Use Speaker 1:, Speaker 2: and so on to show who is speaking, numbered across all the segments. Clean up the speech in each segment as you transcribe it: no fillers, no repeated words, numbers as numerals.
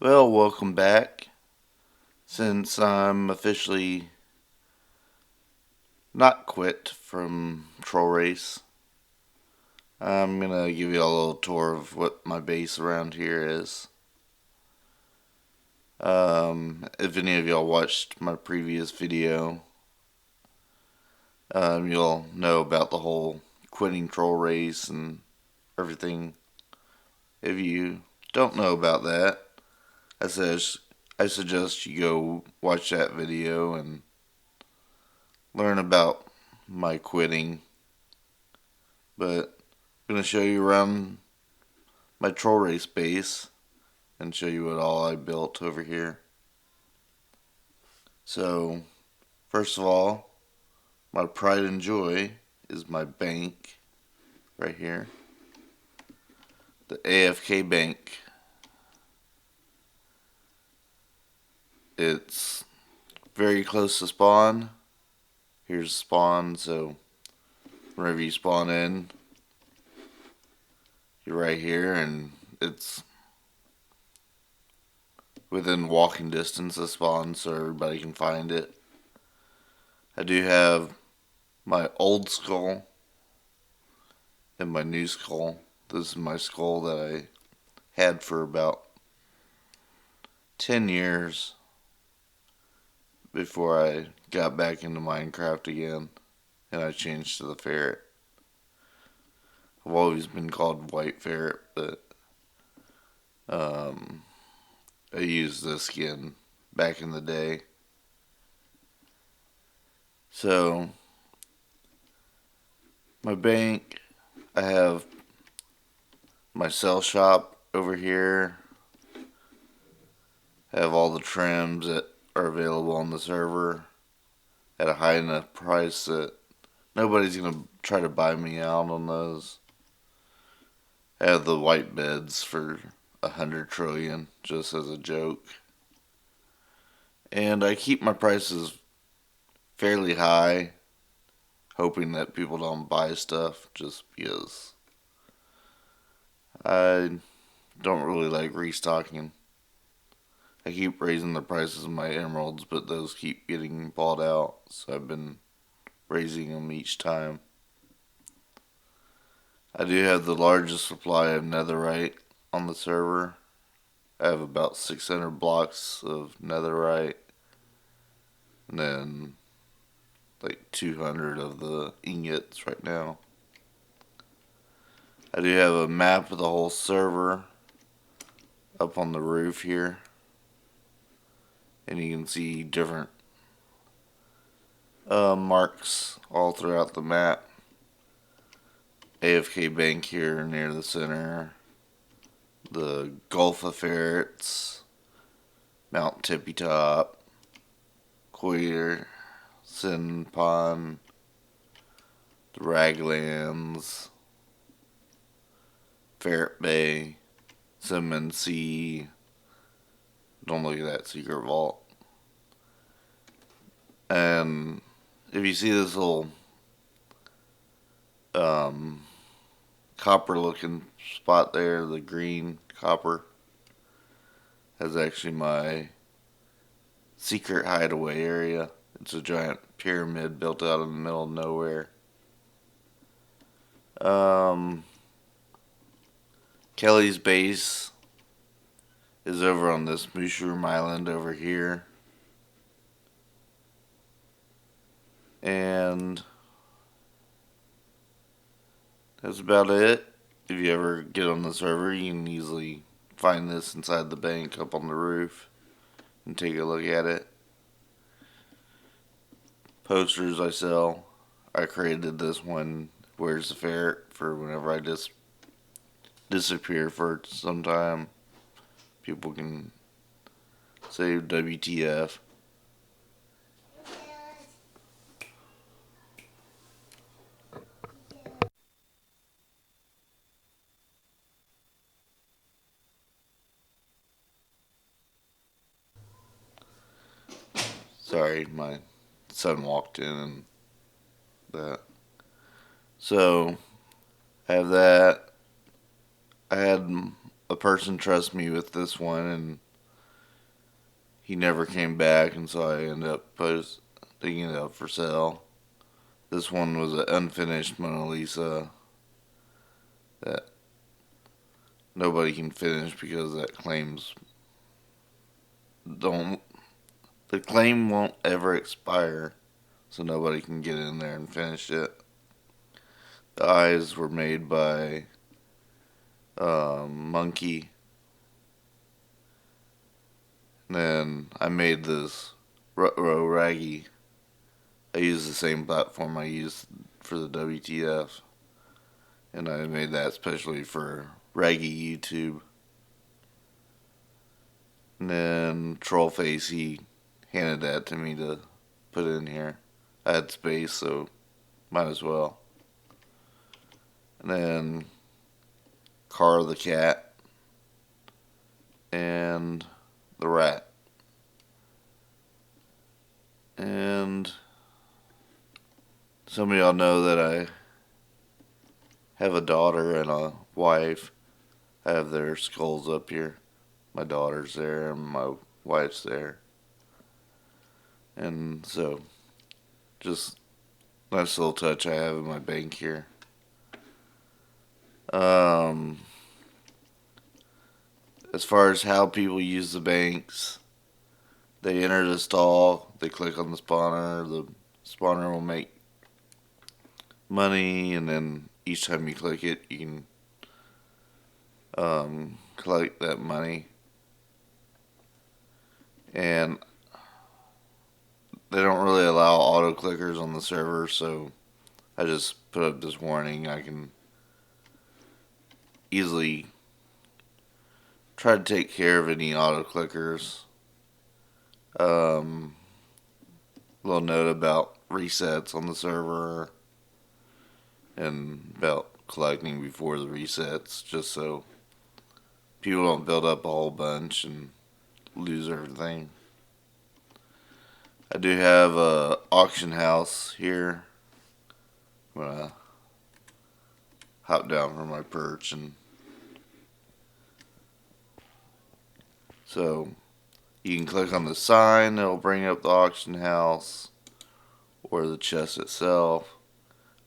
Speaker 1: Well, welcome back. Since I'm officially not quit from TrollRace, I'm gonna give you a little tour of what my base around here is. If any of y'all watched my previous video, you'll know about the whole quitting TrollRace and everything. If you don't know about that, I suggest you go watch that video and learn about my quitting. But I'm going to show you around my TrollRace base and show you what all I built over here. So, first of all, my pride and joy is my bank right here. The AFK bank. It's very close to spawn. Here's spawn, so whenever you spawn in, you're right here, and it's within walking distance of spawn, so everybody can find it. I do have my old skull and my new skull. This is my skull that I had for about 10 years before I got back into Minecraft again and I changed to the ferret. I've always been called Whiteferrett, but I used this skin back in the day. So, my bank, I have my sell shop over here. I have all the trims that are available on the server at a high enough price that nobody's going to try to buy me out on those. I have the white beds for 100 trillion just as a joke. And I keep my prices fairly high, hoping that people don't buy stuff just because I don't really like restocking. I keep raising the prices of my emeralds, but those keep getting bought out, so I've been raising them each time. I do have the largest supply of netherite on the server. I have about 600 blocks of netherite, and then like 200 of the ingots right now. I do have a map of the whole server up on the roof here, and you can see different marks all throughout the map. AFK Bank here near the center, the Gulf of Ferrets, Mount Tippy Top, Coir, Sin Pond, the Raglands, Ferret Bay, Cinnamon Sea. Don't look at that secret vault. And if you see this little copper looking spot there, the green copper, that's actually my secret hideaway area. It's a giant pyramid built out in the middle of nowhere. Kelly's base is over on this mushroom island over here. And that's about it. If you ever get on the server, you can easily find this inside the bank up on the roof and take a look at it. Posters I sell. I created this one, Where's the Ferret, for whenever I just disappear for some time. People can say WTF. Sorry, my son walked in and that. So, I have that. I had a person trust me with this one, and he never came back, and so I ended up posting it up for sale. This one was an unfinished Mona Lisa that nobody can finish because that the claim won't ever expire, so nobody can get in there and finish it. The eyes were made by Monkey. And then I made this Ruh-Roh Raggy. I used the same platform I used for the WTF. And I made that especially for Raggy YouTube. And then Trollface, he handed that to me to put in here. I had space, so might as well. And then Car the cat and the rat. And some of y'all know that I have a daughter and a wife. I have their skulls up here. My daughter's there and my wife's there. And so, just nice little touch I have in my bank here. As far as how people use the banks, they enter the stall, they click on the spawner will make money, and then each time you click it, you can collect that money. And they don't really allow auto clickers on the server, so I just put up this warning. I can easily try to take care of any auto clickers. Little note about resets on the server and about collecting before the resets, just so people don't build up a whole bunch and lose everything. I do have a auction house here. I'm gonna hop down from my perch, and so you can click on the sign, it'll bring up the auction house or the chest itself.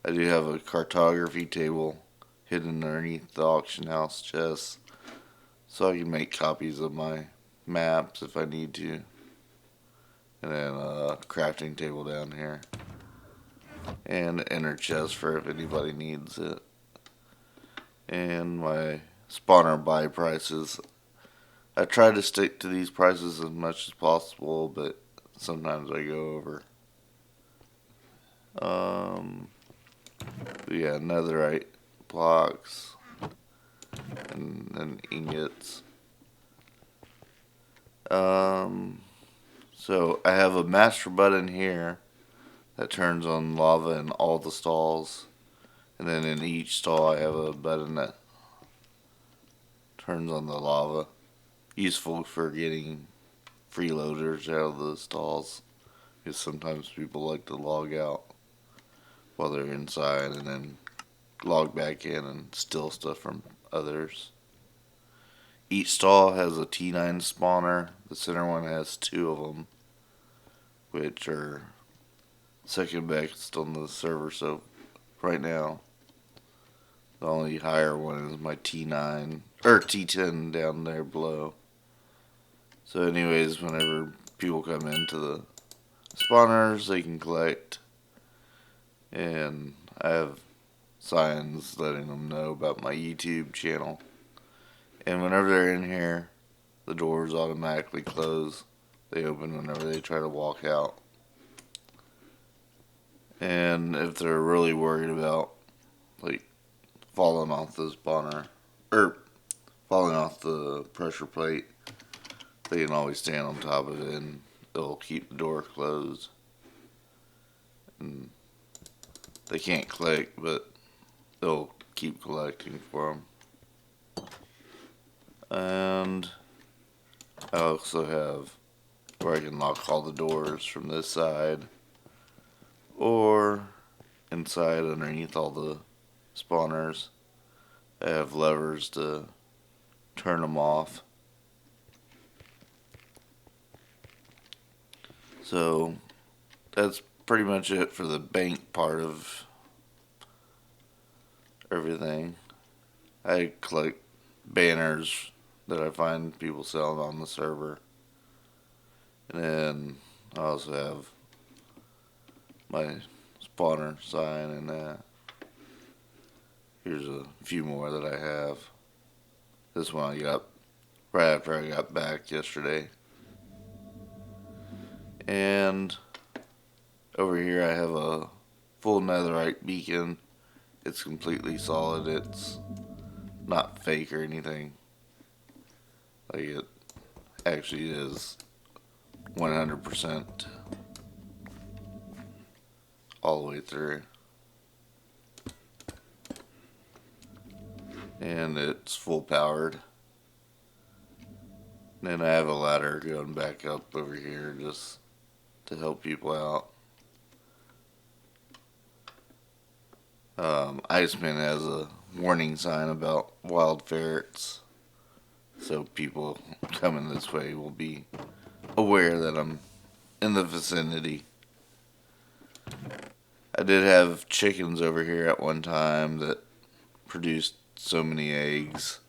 Speaker 1: I do have a cartography table hidden underneath the auction house chest, so I can make copies of my maps if I need to. And then a crafting table down here. And an inner chest for if anybody needs it. And my spawner buy prices. I try to stick to these prices as much as possible, but sometimes I go over. Yeah, netherite blocks and then ingots. So I have a master button here that turns on lava in all the stalls, and then in each stall I have a button that turns on the lava. Useful for getting freeloaders out of the stalls, because sometimes people like to log out while they're inside and then log back in and steal stuff from others. Each stall has a T9 spawner. The center one has 2 of them, which are second best on the server. So right now, the only higher one is my T9 or T10 down there below. So anyways, whenever people come into the spawners, they can collect, and I have signs letting them know about my YouTube channel. And whenever they're in here, the doors automatically close. They open whenever they try to walk out. And if they're really worried about, like, falling off the spawner, or falling off the pressure plate, they can always stand on top of it and it'll keep the door closed. And they can't click, but they'll keep collecting for them. And I also have where I can lock all the doors from this side, or inside underneath all the spawners. I have levers to turn them off. So that's pretty much it for the bank part of everything. I collect banners that I find people selling on the server. And then I also have my spawner sign and here's a few more that I have. This one I got right after I got back yesterday. And over here I have a full netherite beacon. It's completely solid. It's not fake or anything. Like, it actually is 100% all the way through. And it's full powered. And then I have a ladder going back up over here just to help people out. Iceman has a warning sign about wild ferrets, so people coming this way will be aware that I'm in the vicinity. I did have chickens over here at one time that produced so many eggs,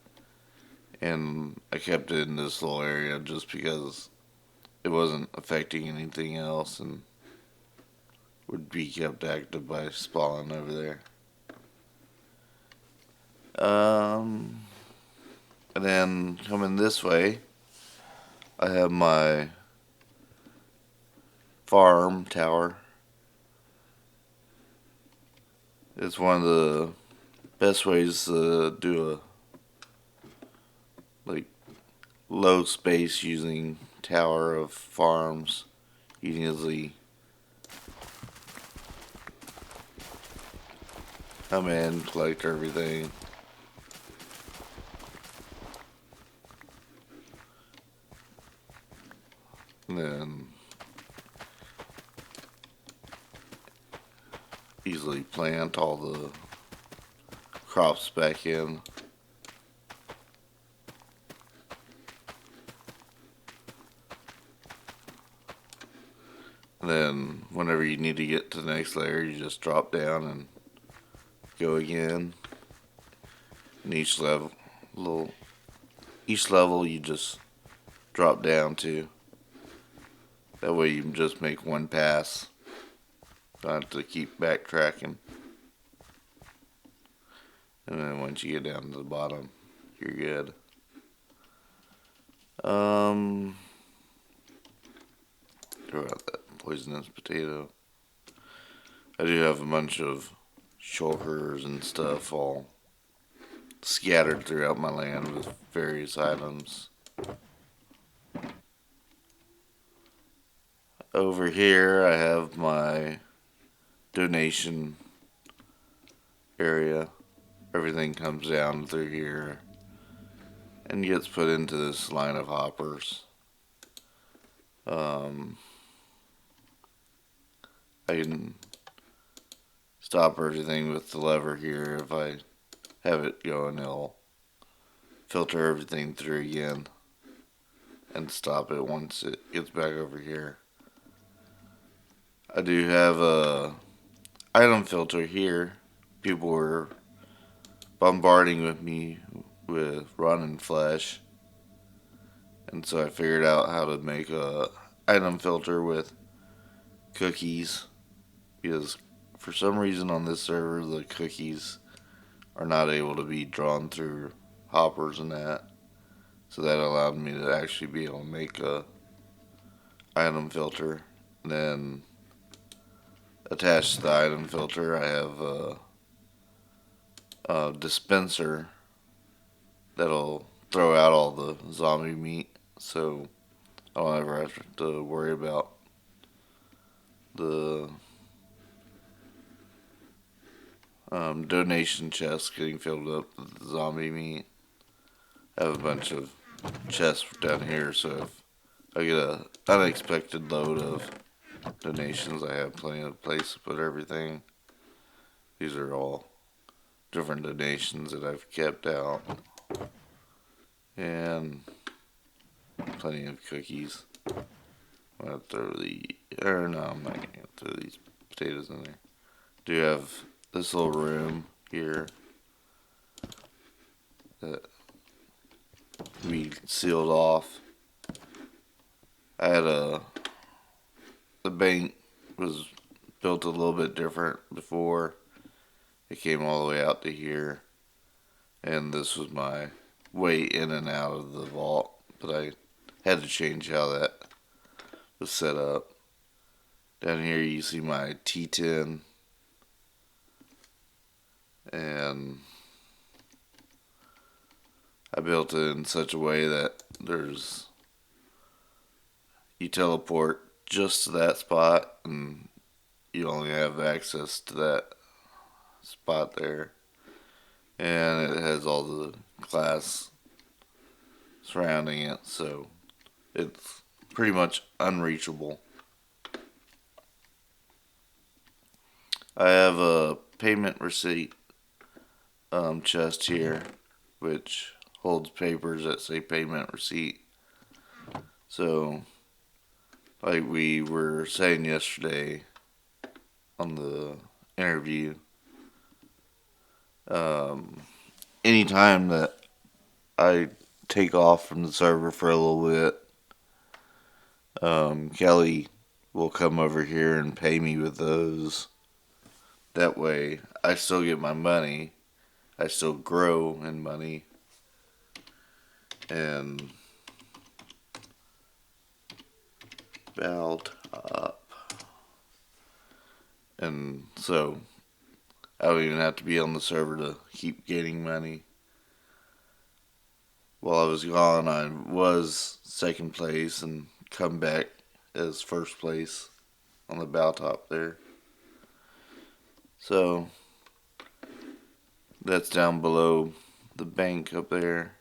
Speaker 1: and I kept it in this little area just because it wasn't affecting anything else and would be kept active by spawning over there. And then coming this way, I have my farm tower. It's one of the best ways to do a low space using tower of farms. You can easily come in, collect everything. And then easily plant all the crops back in. And then whenever you need to get to the next layer, you just drop down and go again. And each level you just drop down to. That way you can just make one pass. Don't have to keep backtracking. And then once you get down to the bottom, you're good. Throw out that poisonous potato. I do have a bunch of shulkers and stuff all scattered throughout my land with various items. Over here I have my donation area. Everything comes down through here and gets put into this line of hoppers. I can stop everything with the lever here. If I have it going, it'll filter everything through again and stop it once it gets back over here. I do have a item filter here. People were bombarding with me with running flesh, and so I figured out how to make a item filter with cookies, because for some reason on this server the cookies are not able to be drawn through hoppers and that, so that allowed me to actually be able to make a item filter. And then attached to the item filter I have a dispenser that'll throw out all the zombie meat, so I don't ever have to worry about the donation chests getting filled up with zombie meat. I have a bunch of chests down here, so if I get an unexpected load of donations, I have plenty of place to put everything. These are all different donations that I've kept out. And plenty of cookies. I'm gonna throw the or no, I'm not gonna throw these potatoes in there. Do have this little room here that we sealed off. I had the bank was built a little bit different before. It came all the way out to here, and this was my way in and out of the vault, but I had to change how that was set up. Down here you see my T10, and I built it in such a way that you teleport just to that spot, and you only have access to that spot there. And it has all the glass surrounding it, so it's pretty much unreachable. I have a payment receipt chest here, which holds papers that say payment receipt. So, like we were saying yesterday on the interview, anytime that I take off from the server for a little bit, Kelly will come over here and pay me with those. That way, I still get my money. I still grow in money. And belt up. And so, I don't even have to be on the server to keep getting money. While I was gone, I was second place and come back as first place on the bow top there. So, that's down below the bank up there.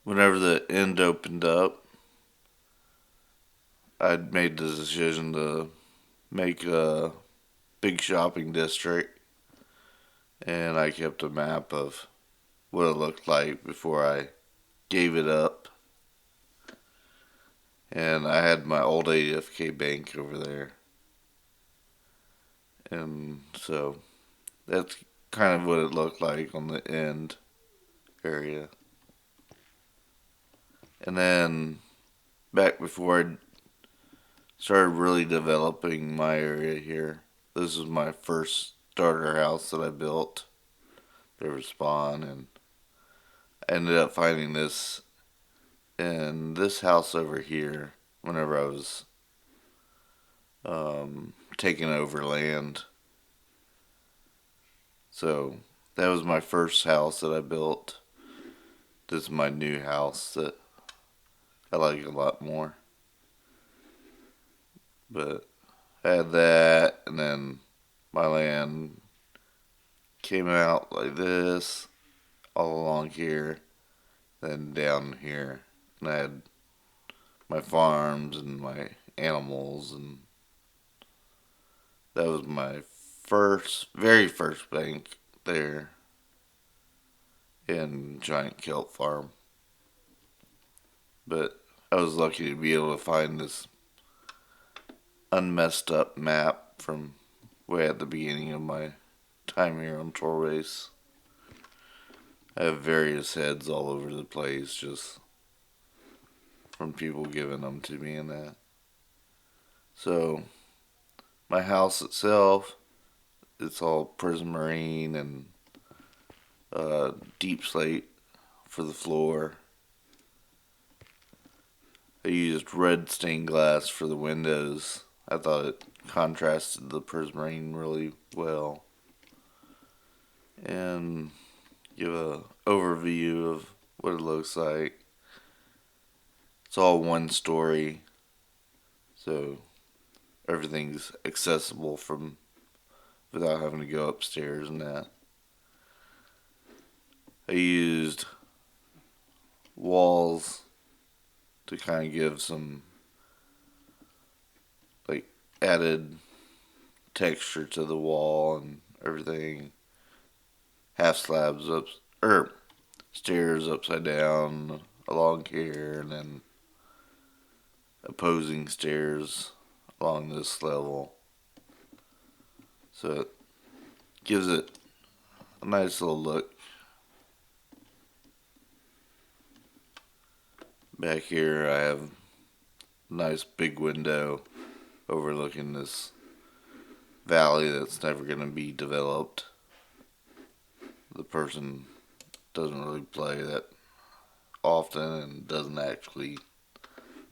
Speaker 1: Whenever the end opened up, I'd made the decision to make a big shopping district, and I kept a map of what it looked like before I gave it up. And I had my old AFK bank over there. And so that's kind of what it looked like on the end area. And then back before I started really developing my area here, this was my first starter house that I built. There was spawn, and I ended up finding this in this house over here whenever I was taking over land. So that was my first house that I built. This is my new house that I like a lot more. But I had that, and then my land came out like this, all along here, then down here. And I had my farms and my animals, and that was my very first bank there in Giant Kelp Farm. But I was lucky to be able to find this unmessed up map from way at the beginning of my time here on TrollRace. I have various heads all over the place, just from people giving them to me and that. So, my house itself, it's all prismarine and deep slate for the floor. I used red stained glass for the windows. I thought it contrasted the prismarine really well. And give a overview of what it looks like. It's all one story, so everything's accessible from without having to go upstairs and that. I used walls to kind of give some like added texture to the wall and everything. Half slabs up, or stairs upside down, along here, and then opposing stairs along this level. So it gives it a nice little look. Back here I have a nice big window overlooking this valley that's never going to be developed. The person doesn't really play that often and doesn't actually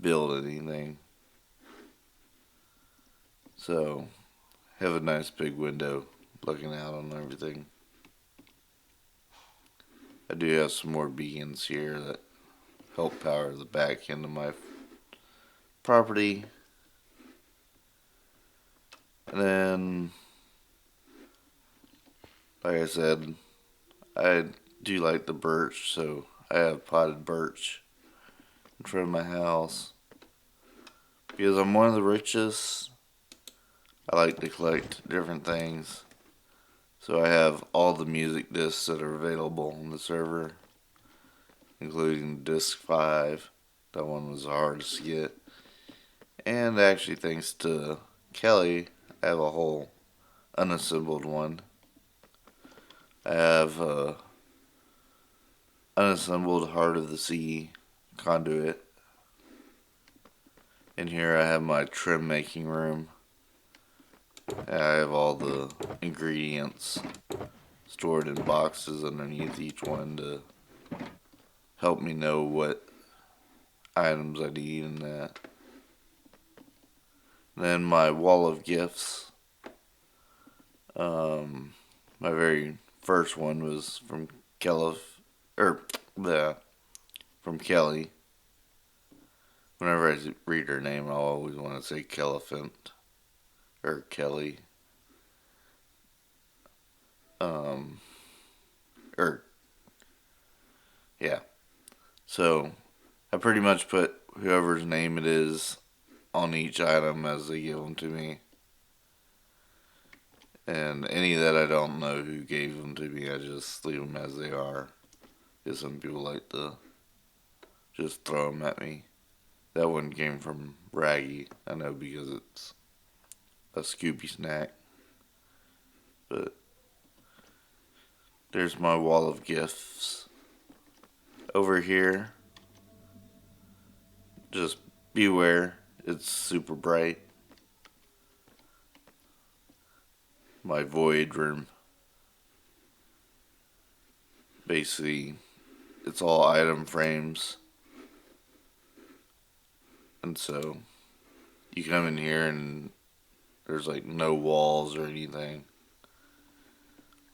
Speaker 1: build anything. So, have a nice big window looking out on everything. I do have some more beacons here that help power the back end of my property. And then, like I said, I do like the birch, so I have potted birch in front of my house. Because I'm one of the richest, I like to collect different things. So I have all the music discs that are available on the server, including disc 5. That one was the hardest to get. And actually, thanks to Kelly, I have a whole unassembled one. I have unassembled Heart of the Sea conduit. In here I have my trim making room. I have all the ingredients stored in boxes underneath each one to help me know what items I need in that. Then my wall of gifts. My very first one was from from Kelly. Whenever I read her name, I always want to say Kelliphant or Kelly. Yeah. So I pretty much put whoever's name it is on each item as they give them to me. And any that I don't know who gave them to me, I just leave them as they are. Because some people like to just throw them at me. That one came from Raggy. I know because it's a Scooby snack. But there's my wall of gifts. Over here, just beware, it's super bright. My void room. Basically, it's all item frames. And so, you come in here and there's like no walls or anything.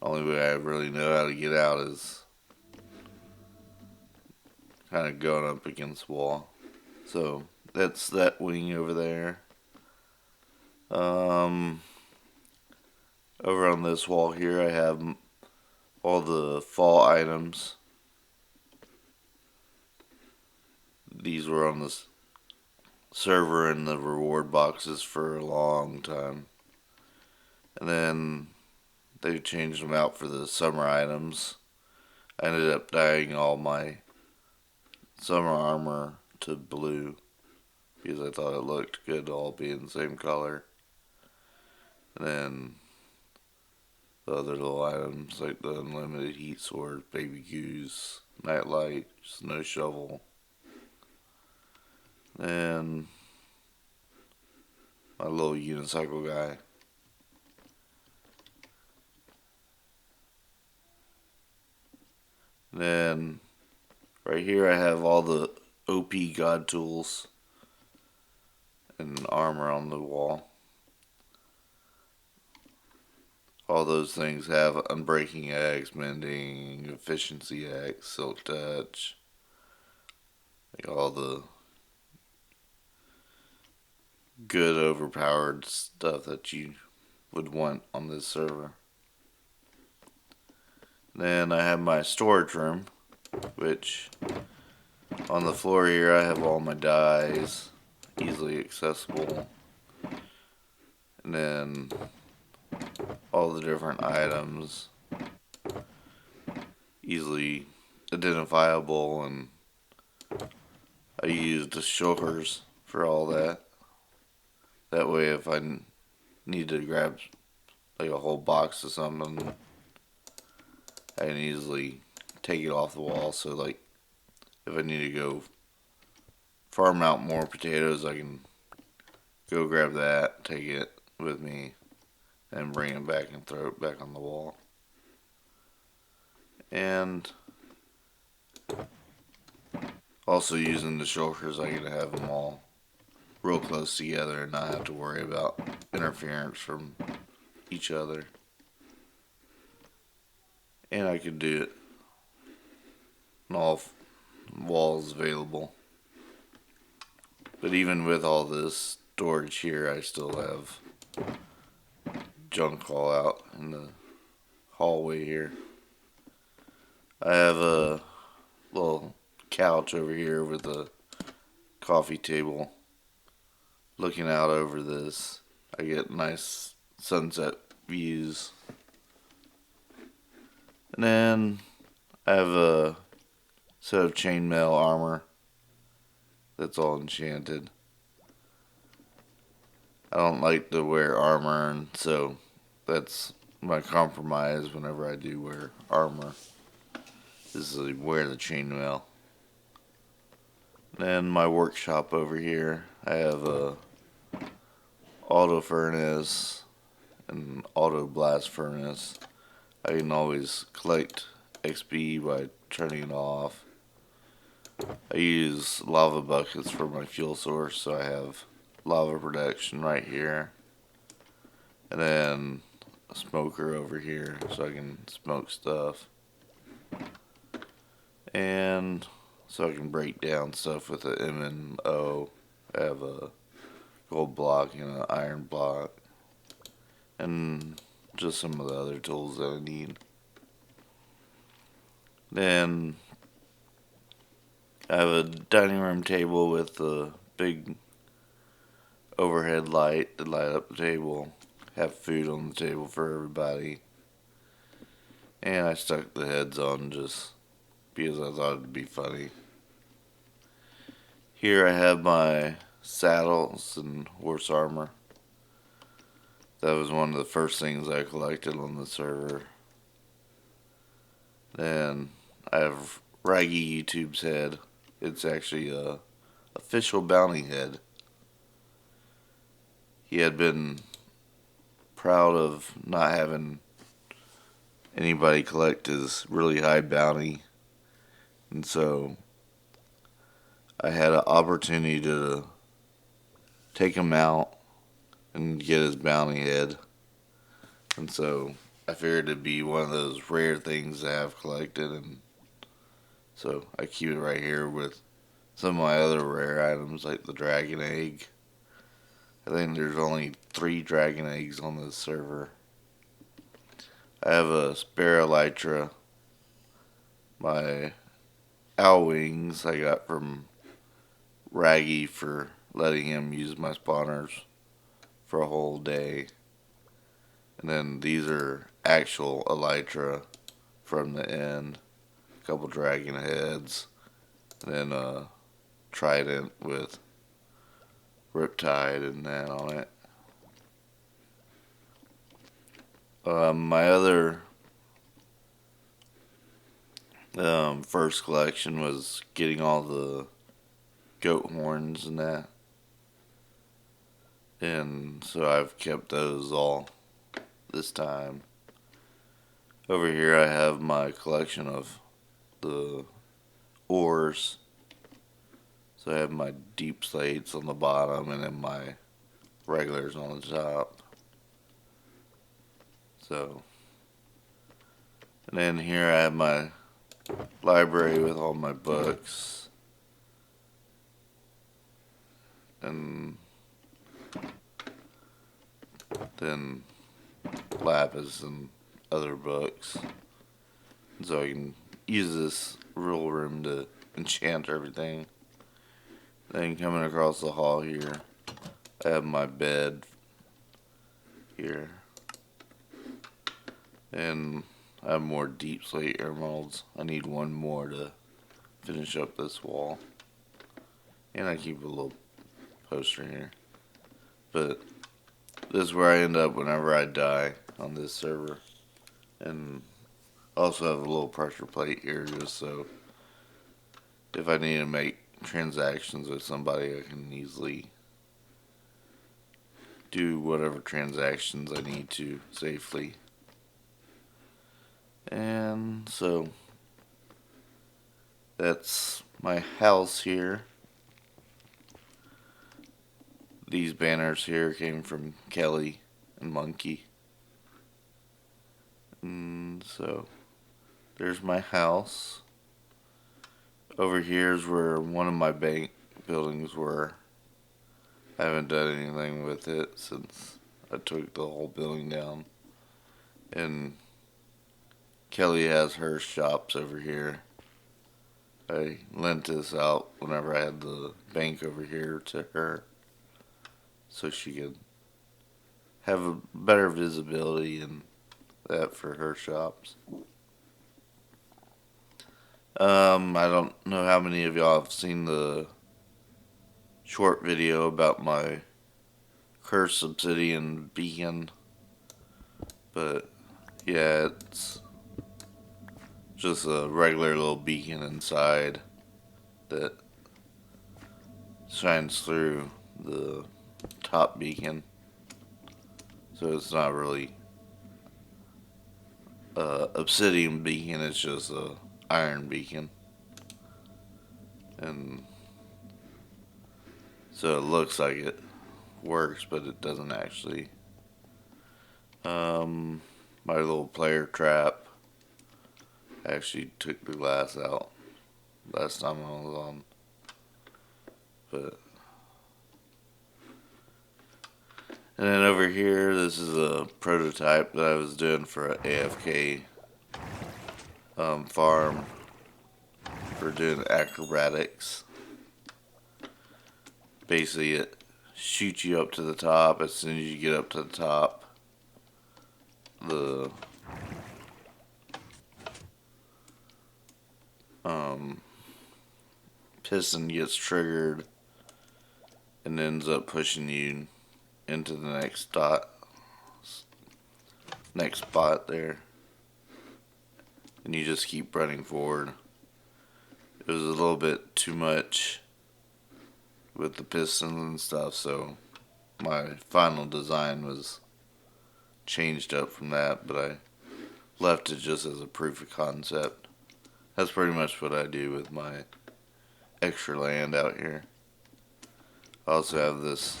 Speaker 1: Only way I really know how to get out is kind of going up against the wall. So that's that wing over there. Over on this wall here I have all the fall items. These were on this server in the reward boxes for a long time. And then they changed them out for the summer items. I ended up dyeing all my summer armor to blue because I thought it looked good to all be in the same color. And then the other little items like the unlimited heat sword, baby goose, nightlight, snow shovel, and my little unicycle guy. Then right here I have all the OP god tools and armor on the wall. All those things have unbreaking X, mending, efficiency X, silk touch, like all the good overpowered stuff that you would want on this server. Then I have my storage room, which on the floor here I have all my dyes, easily accessible. And then all the different items, easily identifiable and I use the shoulders for all that. That way if I need to grab like a whole box of something, I can easily take it off the wall. So like if I need to go farm out more potatoes, I can go grab that, take it with me, and bring it back and throw it back on the wall. And also using the shoulders, I get to have them all real close together and not have to worry about interference from each other. And I could do it on all walls available. But even with all this storage here, I still have junk all out in the hallway here. I have a little couch over here with a coffee table looking out over this. I get nice sunset views. And then I have a set of chainmail armor that's all enchanted. I don't like to wear armor, and so that's my compromise whenever I do wear armor, is to wear the chainmail. Then my workshop over here, I have a auto furnace and auto blast furnace. I can always collect XP by turning it off. I use lava buckets for my fuel source, so I have lava production right here. And then a smoker over here so I can smoke stuff. And so I can break down stuff with an MNO. I have a gold block and an iron block. And just some of the other tools that I need. Then I have a dining room table with a big overhead light to light up the table. Have food on the table for everybody. And I stuck the heads on just because I thought it'd be funny. Here I have my saddles and horse armor. That was one of the first things I collected on the server. Then I have Raggy YouTube's head. It's actually a official bounty head. He had been proud of not having anybody collect his really high bounty, and so I had an opportunity to take him out and get his bounty head, and so I figured it'd be one of those rare things to have collected, and so I keep it right here with some of my other rare items like the dragon egg. I think there's only 3 dragon eggs on this server. I have a spare elytra. My owl wings I got from Raggy for letting him use my spawners for a whole day. And then these are actual elytra from the end. A couple dragon heads. And then a trident with Riptide and that on it. My other first collection was getting all the goat horns and that. And so I've kept those all this time. Over here I have my collection of the ores. So I have my deep slates on the bottom and then my regulars on the top. So, and then here I have my library with all my books. And then lapis and other books. And so I can use this real room to enchant everything. Then coming across the hall here, I have my bed here. And I have more deep slate emeralds. I need one more to finish up this wall. And I keep a little poster here. But this is where I end up whenever I die on this server. And also have a little pressure plate here just so if I need to make transactions with somebody, I can easily do whatever transactions I need to safely. And so that's my house here. These banners here came from Kelly and Monkey. And so there's my house. Over here is where one of my bank buildings were. I haven't done anything with it since I took the whole building down. And Kelly has her shops over here. I lent this out whenever I had the bank over here to her so she could have a better visibility and that for her shops. I don't know how many of y'all have seen the short video about my cursed obsidian beacon, but yeah, it's just a regular little beacon inside that shines through the top beacon, so it's not really obsidian beacon, it's just a iron beacon. And so it looks like it works, but it doesn't actually. My little player trap, I actually took the glass out last time I was on. But and then over here, this is a prototype that I was doing for an AFK farm for doing acrobatics. Basically, it shoots you up to the top. As soon as you get up to the top, the piston gets triggered and ends up pushing you into the next spot there, and you just keep running forward. It was a little bit too much with the pistons and stuff, so my final design was changed up from that, but I left it just as a proof of concept. That's pretty much what I do with my extra land out here. I also have this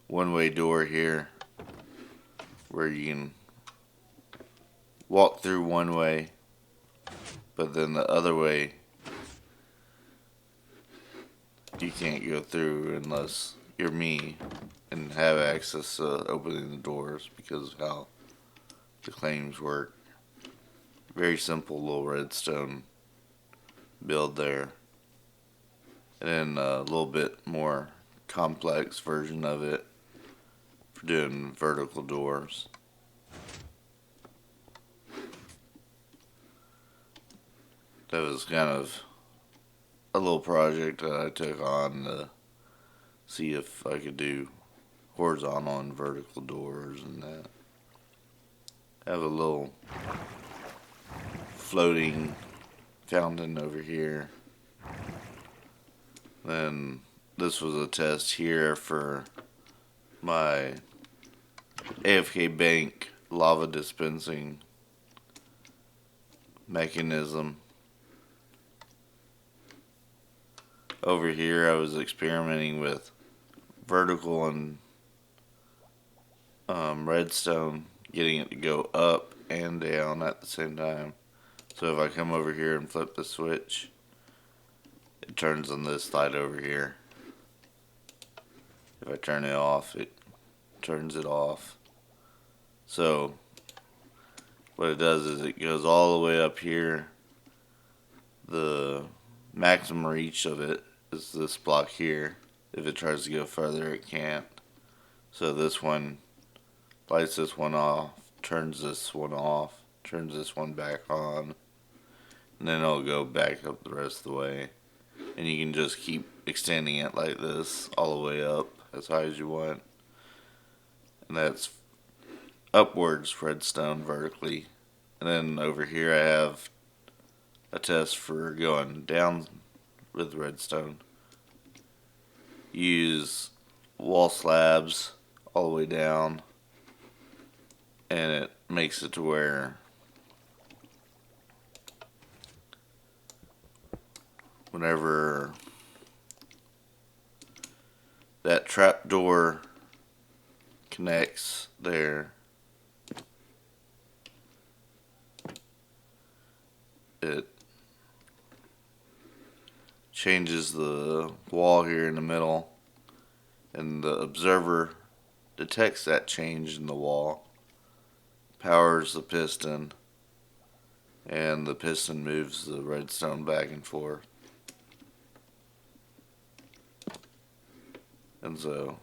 Speaker 1: one-way door here where you can walk through one way, but then the other way you can't go through unless you're me and have access to opening the doors because of how the claims work. Very simple little redstone build there. And then a little bit more complex version of it for doing vertical doors. That was kind of a little project that I took on to see if I could do horizontal and vertical doors and that. I have a little floating fountain over here. Then this was a test here for my AFK bank lava dispensing mechanism. Over here I was experimenting with vertical and redstone, getting it to go up and down at the same time. So if I come over here and flip the switch, it turns on this light over here. If I turn it off, it turns it off. So what it does is it goes all the way up here. The maximum reach of it is this block here. If it tries to go further, it can't. So this one lights this one off, turns this one off, turns this one back on, and then it'll go back up the rest of the way. and you can just keep extending it like this all the way up as high as you want. And that's upwards redstone vertically. And then over here I have a test for going down with redstone. Use wall slabs all the way down, and it makes it to where whenever that trap door connects there, it changes the wall here in the middle, and the observer detects that change in the wall, powers the piston, and the piston moves the redstone back and forth. And so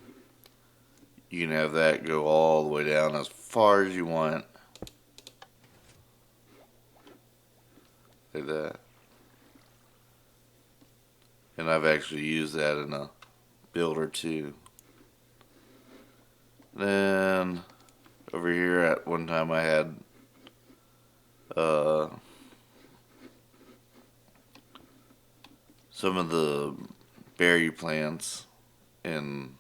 Speaker 1: you can have that go all the way down as far as you want, like that. And I've actually used that in a build or two. Then over here at one time I had some of the berry plants, and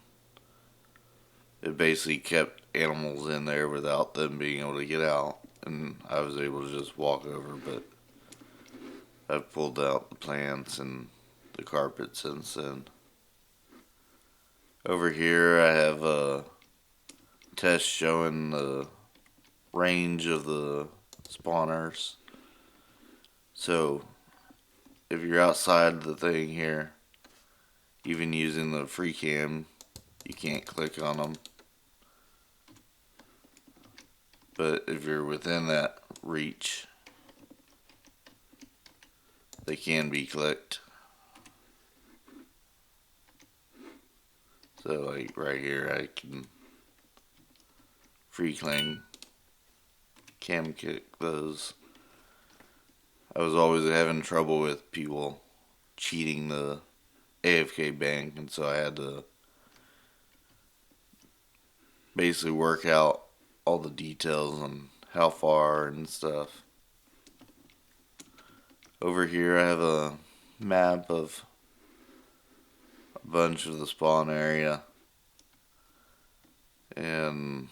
Speaker 1: it basically kept animals in there without them being able to get out, and I was able to just walk over, but I've pulled out the plants and the carpet since then. Over here I have a test showing the range of the spawners. So if you're outside the thing here, even using the free cam, you can't click on them. But if you're within that reach, they can be clicked. So like right here, I can free cam kick those. I was always having trouble with people cheating the AFK bank, and so I had to basically work out all the details on how far and stuff. Over here I have a map of a bunch of the spawn area, and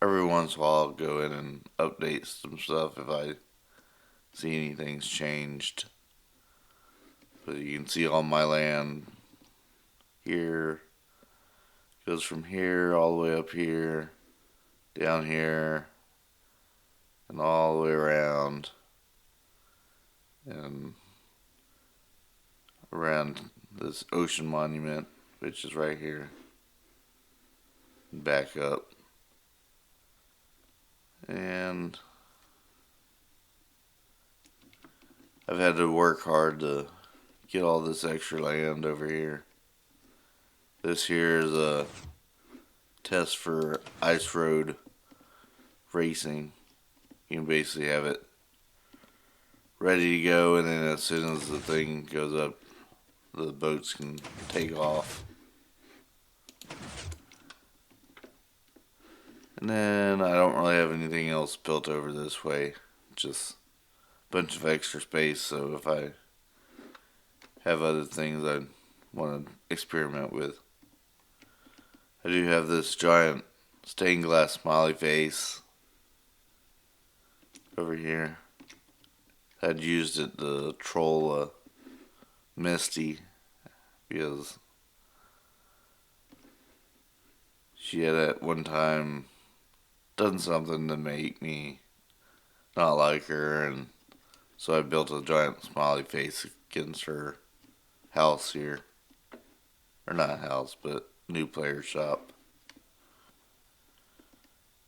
Speaker 1: every once in a while I'll go in and update some stuff if I see anything's changed. But you can see all my land here. Goes from here all the way up here, down here, and all the way around, and around this ocean monument, which is right here, and back up. And I've had to work hard to get all this extra land over here. This here is a test for ice road racing. You can basically have it ready to go, and then as soon as the thing goes up, the boats can take off. And then I don't really have anything else built over this way, just a bunch of extra space, so if I have other things I want to experiment with. I do have this giant stained glass smiley face over here. I'd used it to troll Misty because she had at one time done something to make me not like her, and so I built a giant smiley face against her house here. Or not house, but new player shop.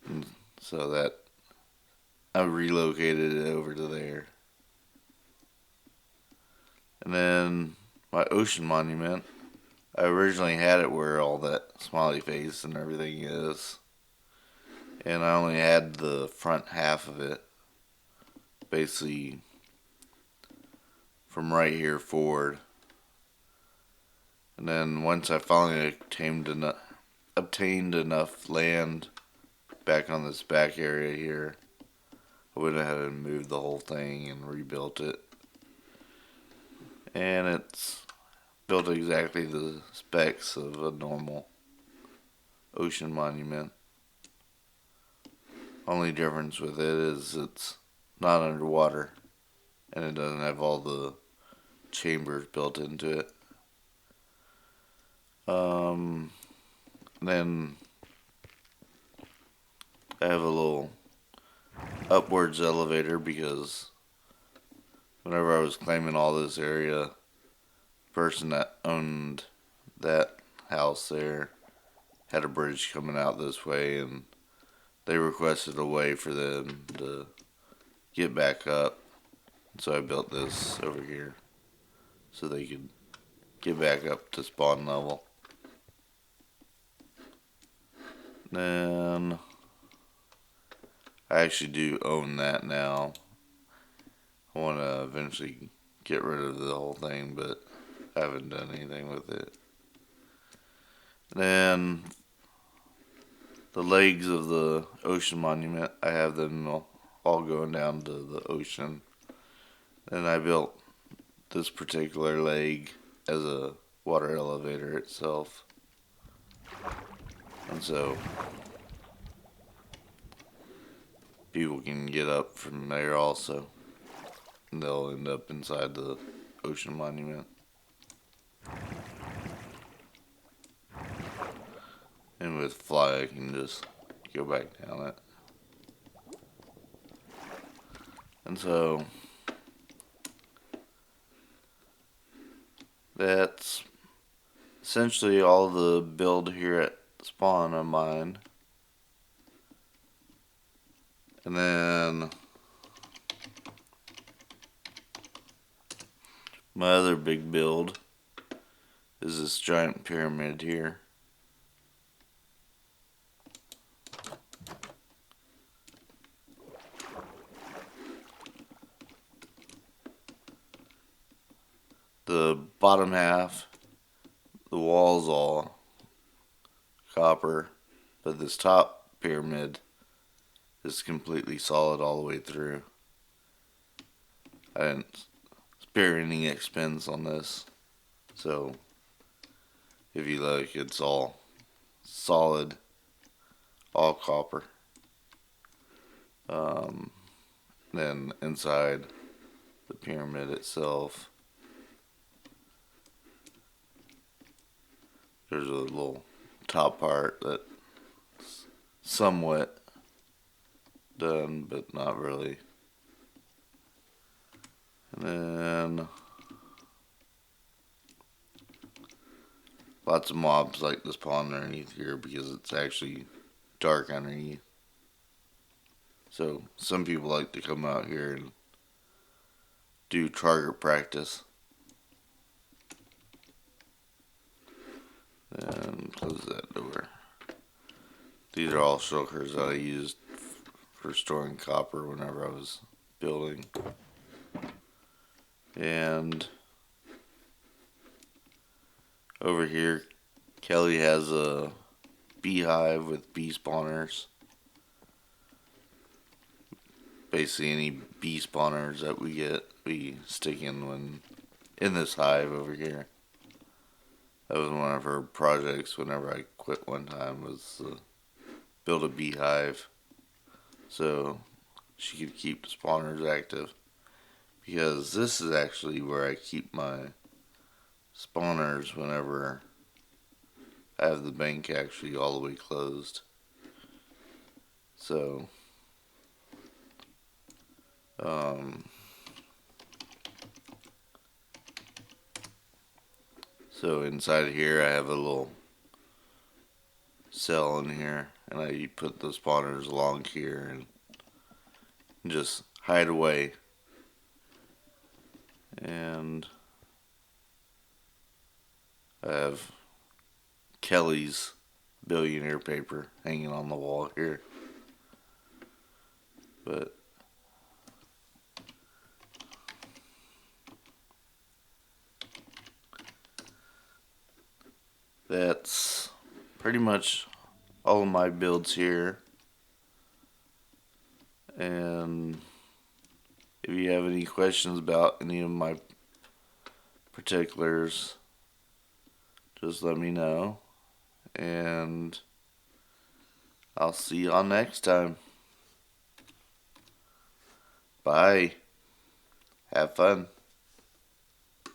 Speaker 1: And so that I relocated it over to there. And then my ocean monument, I originally had it where all that smiley face and everything is. And I only had the front half of it, basically from right here forward. And then once I finally obtained enough land back on this back area here, I went ahead and moved the whole thing and rebuilt it. And it's built exactly the specs of a normal ocean monument. Only difference with it is it's not underwater and it doesn't have all the chambers built into it. Then I have a little upwards elevator because whenever I was claiming all this area, the person that owned that house there had a bridge coming out this way, and they requested a way for them to get back up. So I built this over here so they could get back up to spawn level. Then I actually do own that now. I want to eventually get rid of the whole thing, but I haven't done anything with it. Then the legs of the ocean monument, I have them all going down to the ocean. And I built this particular leg as a water elevator itself. And so people can get up from there also. And they'll end up inside the ocean monument. And with fly, I can just go back down it. And so that's essentially all the build here at spawn of mine. And then my other big build is this giant pyramid here. The bottom half, the wall's all copper, but this top pyramid is completely solid all the way through. I didn't spare any expense on this, so if you look, it's all solid, all copper. Then inside the pyramid itself, there's a little top part that's somewhat done, but not really. And then lots of mobs like to spawn underneath here because it's actually dark underneath. So some people like to come out here and do target practice. And close that door. These are all shulkers that I used for storing copper whenever I was building. And over here, Kelly has a beehive with bee spawners. Basically any bee spawners that we get, we stick in this hive over here. That was one of her projects whenever I quit one time, was build a beehive so she could keep the spawners active. Because this is actually where I keep my spawners whenever I have the bank actually all the way closed. So so inside of here I have a little cell in here, and I put the spawners along here and just hide away. And I have Kelly's billionaire paper hanging on the wall here. But that's pretty much all of my builds here. And if you have any questions about any of my particulars, just let me know. And I'll see y'all next time. Bye. Have fun.